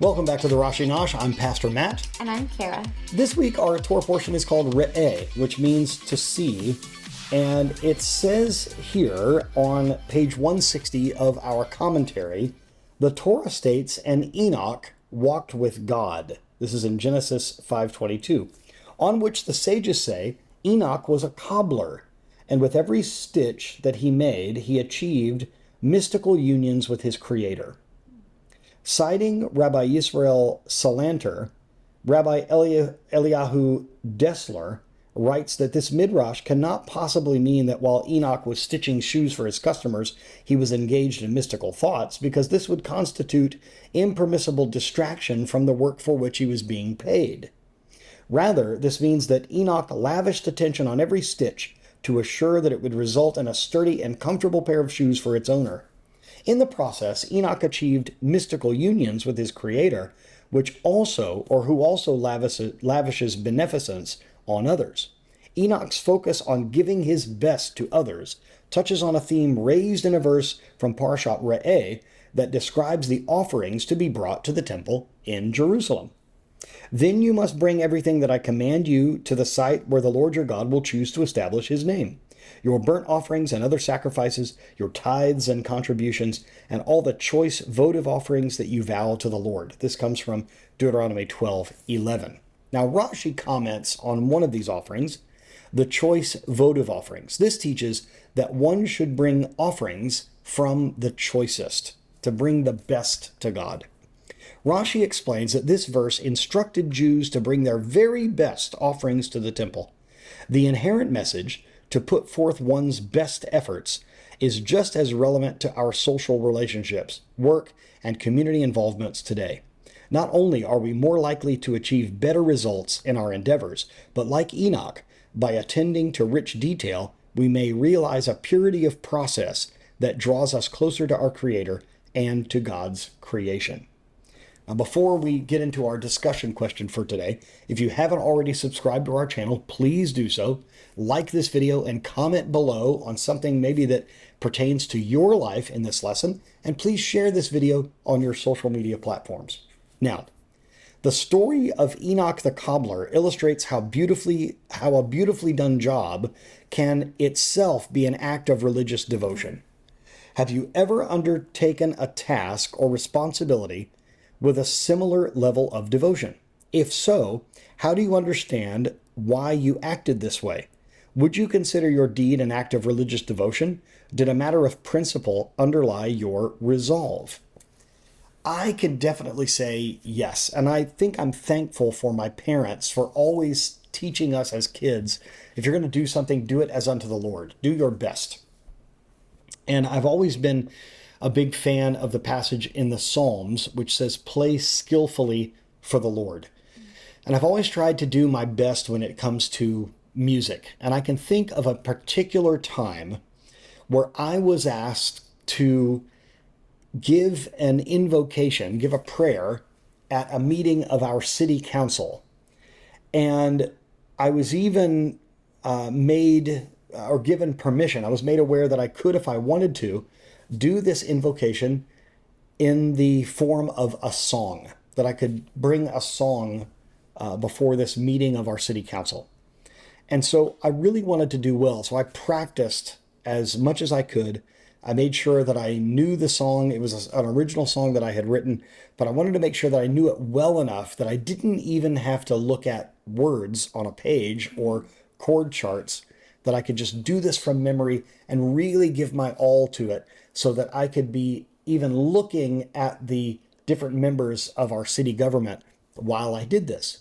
Welcome back to the Rashi Nosh. I'm Pastor Matt. And I'm Kara. This week our Torah portion is called Re'eh, which means to see. And it says here on page 160 of our commentary, the Torah states, and Enoch walked with God. This is in Genesis 5:22, on which the sages say Enoch was a cobbler, and with every stitch that he made, he achieved mystical unions with his creator. Citing Rabbi Yisrael Salanter, Rabbi Eliyahu Dessler writes that this midrash cannot possibly mean that while Enoch was stitching shoes for his customers, he was engaged in mystical thoughts, because this would constitute impermissible distraction from the work for which he was being paid. Rather, this means that Enoch lavished attention on every stitch to assure that it would result in a sturdy and comfortable pair of shoes for its owner. In the process, Enoch achieved mystical unions with his creator, who also lavishes beneficence on others. Enoch's focus on giving his best to others touches on a theme raised in a verse from Parashat Re'eh that describes the offerings to be brought to the temple in Jerusalem. Then you must bring everything that I command you to the site where the Lord your God will choose to establish his name. Your burnt offerings and other sacrifices, your tithes and contributions, and all the choice votive offerings that you vow to the Lord. This comes from Deuteronomy 12:11. Now Rashi comments on one of these offerings, the choice votive offerings. This teaches that one should bring offerings from the choicest, to bring the best to God. Rashi explains that this verse instructed Jews to bring their very best offerings to the temple. The inherent message, to put forth one's best efforts, is just as relevant to our social relationships, work, and community involvements today. Not only are we more likely to achieve better results in our endeavors, but like Enoch, by attending to rich detail, we may realize a purity of process that draws us closer to our Creator and to God's creation. Now, before we get into our discussion question for today, if you haven't already subscribed to our channel, please do so. Like this video and comment below on something maybe that pertains to your life in this lesson, and please share this video on your social media platforms. Now, the story of Enoch the cobbler illustrates how a beautifully done job can itself be an act of religious devotion. Have you ever undertaken a task or responsibility with a similar level of devotion? If so, how do you understand why you acted this way? Would you consider your deed an act of religious devotion? Did a matter of principle underlie your resolve? I can definitely say yes, and I think I'm thankful for my parents for always teaching us as kids, if you're going to do something, do it as unto the Lord. Do your best. And I've always been a big fan of the passage in the Psalms, which says, play skillfully for the Lord. And I've always tried to do my best when it comes to music. And I can think of a particular time where I was asked to give an invocation, give a prayer at a meeting of our city council. And I was even given permission. I was made aware that I could, if I wanted to, do this invocation in the form of a song, that I could bring a song before this meeting of our city council. And so I really wanted to do well. So I practiced as much as I could. I made sure that I knew the song. It was an original song that I had written, but I wanted to make sure that I knew it well enough that I didn't even have to look at words on a page or chord charts, that I could just do this from memory and really give my all to it, so that I could be even looking at the different members of our city government while I did this.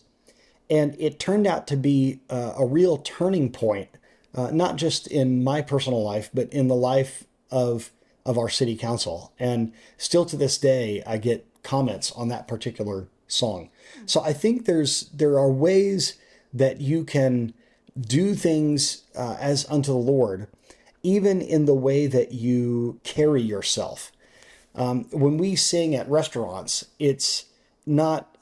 And it turned out to be a real turning point, not just in my personal life, but in the life of our city council. And still to this day, I get comments on that particular song. So I think there are ways that you can do things as unto the Lord, even in the way that you carry yourself. When we sing at restaurants, it's not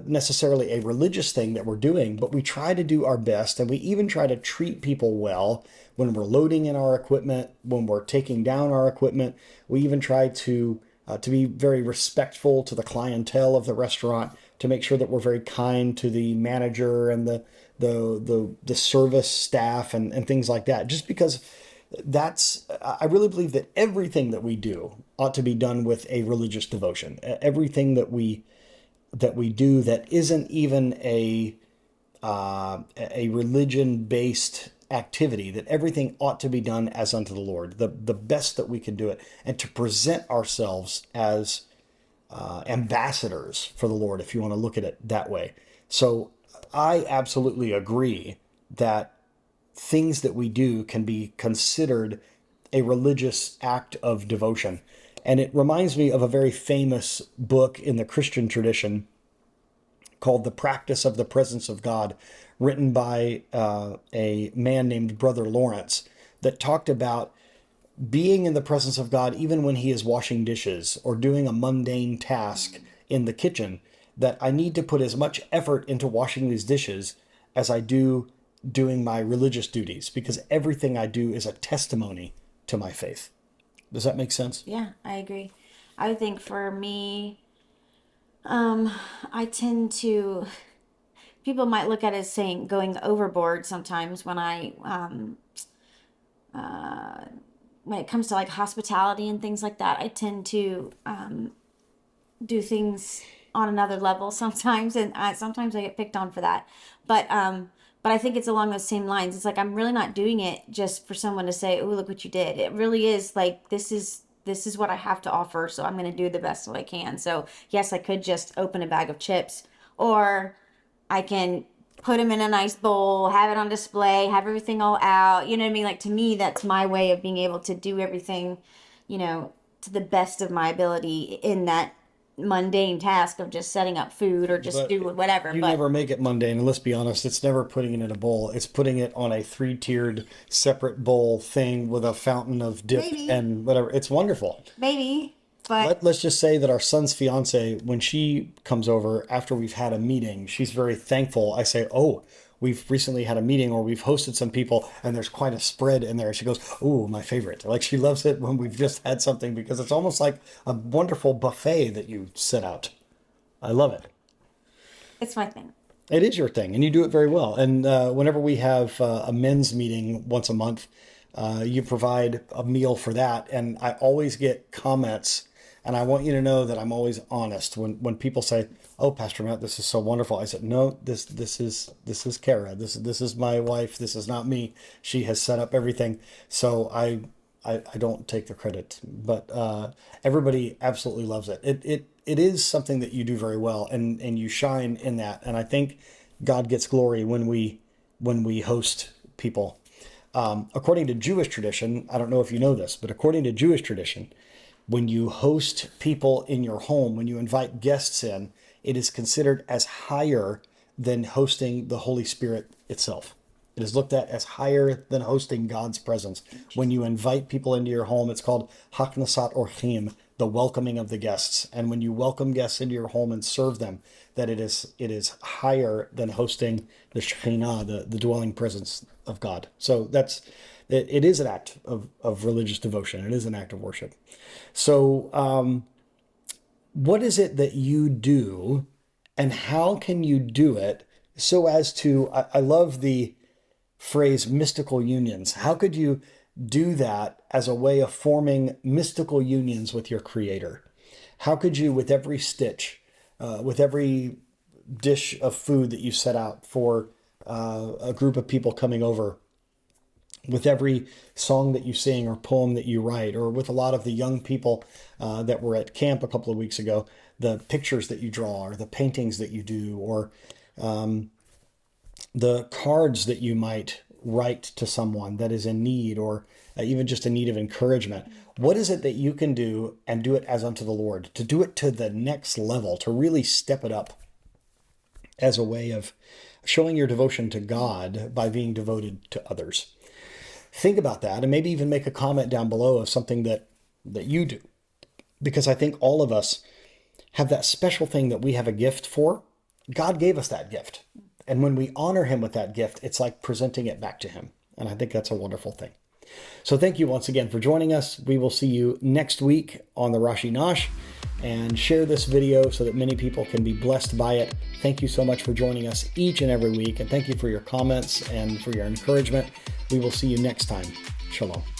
necessarily a religious thing that we're doing, but we try to do our best, and we even try to treat people well when we're loading in our equipment, when we're taking down our equipment. We even try to to be very respectful to the clientele of the restaurant, to make sure that we're very kind to the manager and the service staff and things like that. Just because I really believe that everything that we do ought to be done with a religious devotion. Everything that we do that isn't even a religion based activity, that everything ought to be done as unto the Lord, the best that we can do it, and to present ourselves as ambassadors for the Lord, if you want to look at it that way. So I absolutely agree that things that we do can be considered a religious act of devotion. And it reminds me of a very famous book in the Christian tradition called The Practice of the Presence of God, written by a man named Brother Lawrence, that talked about being in the presence of God even when he is washing dishes or doing a mundane task in the kitchen, that I need to put as much effort into washing these dishes as I do doing my religious duties, because everything I do is a testimony to my faith. Does that make sense? Yeah, I agree. I would think for me, I tend to, people might look at it as saying going overboard sometimes when it comes to like hospitality and things like that. I tend to do things on another level sometimes, and sometimes I get picked on for that. But I think it's along those same lines. It's like I'm really not doing it just for someone to say, "Oh, look what you did." It really is like this is what I have to offer, so I'm going to do the best that I can. So yes, I could just open a bag of chips, or I can put them in a nice bowl, have it on display, have everything all out. You know what I mean? Like to me, that's my way of being able to do everything, to the best of my ability in that mundane task of just setting up food or just But do whatever. you But never make it mundane, and let's be honest, it's never putting it in a bowl. It's putting it on a three-tiered separate bowl thing with a fountain of dip maybe, and whatever. It's wonderful. maybe, but Let's just say that our son's fiance, when she comes over after we've had a meeting, she's very thankful. I say, "Oh, we've recently had a meeting, or we've hosted some people, and there's quite a spread in there." She goes, "Oh, my favorite." Like she loves it when we've just had something, because it's almost like a wonderful buffet that you set out. I love it. it's my thing. It is your thing, and you do it very well. And whenever we have a men's meeting once a month, you provide a meal for that. And I always get comments, and I want you to know that I'm always honest. When people say, "Oh, Pastor Matt, this is so wonderful," I said, "No, this is Kara. This is my wife. This is not me. She has set up everything." So I don't take the credit, but everybody absolutely loves it. It is something that you do very well, and you shine in that. And I think God gets glory when we host people. According to Jewish tradition, I don't know if you know this, but according to Jewish tradition, when you host people in your home, when you invite guests in, it is considered as higher than hosting the Holy Spirit itself. It is looked at as higher than hosting God's presence. When you invite people into your home, it's called Haknasat Orchim, the welcoming of the guests. And when you welcome guests into your home and serve them, that it is higher than hosting the Shekhinah, the dwelling presence of God. So it is an act of religious devotion. It is an act of worship. So what is it that you do, and how can you do it so as to, I love the phrase mystical unions. How could you do that as a way of forming mystical unions with your creator? How could you, with every stitch, with every dish of food that you set out for a group of people coming over, with every song that you sing or poem that you write, or with a lot of the young people that were at camp a couple of weeks ago, the pictures that you draw or the paintings that you do, or the cards that you might write to someone that is in need, or even just in need of encouragement. What is it that you can do and do it as unto the Lord, to do it to the next level, to really step it up as a way of showing your devotion to God by being devoted to others? Think about that, and maybe even make a comment down below of something that you do, because I think all of us have that special thing that we have a gift for. God gave us that gift. And when we honor him with that gift, it's like presenting it back to him. And I think that's a wonderful thing. So thank you once again for joining us. We will see you next week on the Rashi Nosh, and share this video so that many people can be blessed by it. Thank you so much for joining us each and every week, and thank you for your comments and for your encouragement. We will see you next time. Shalom.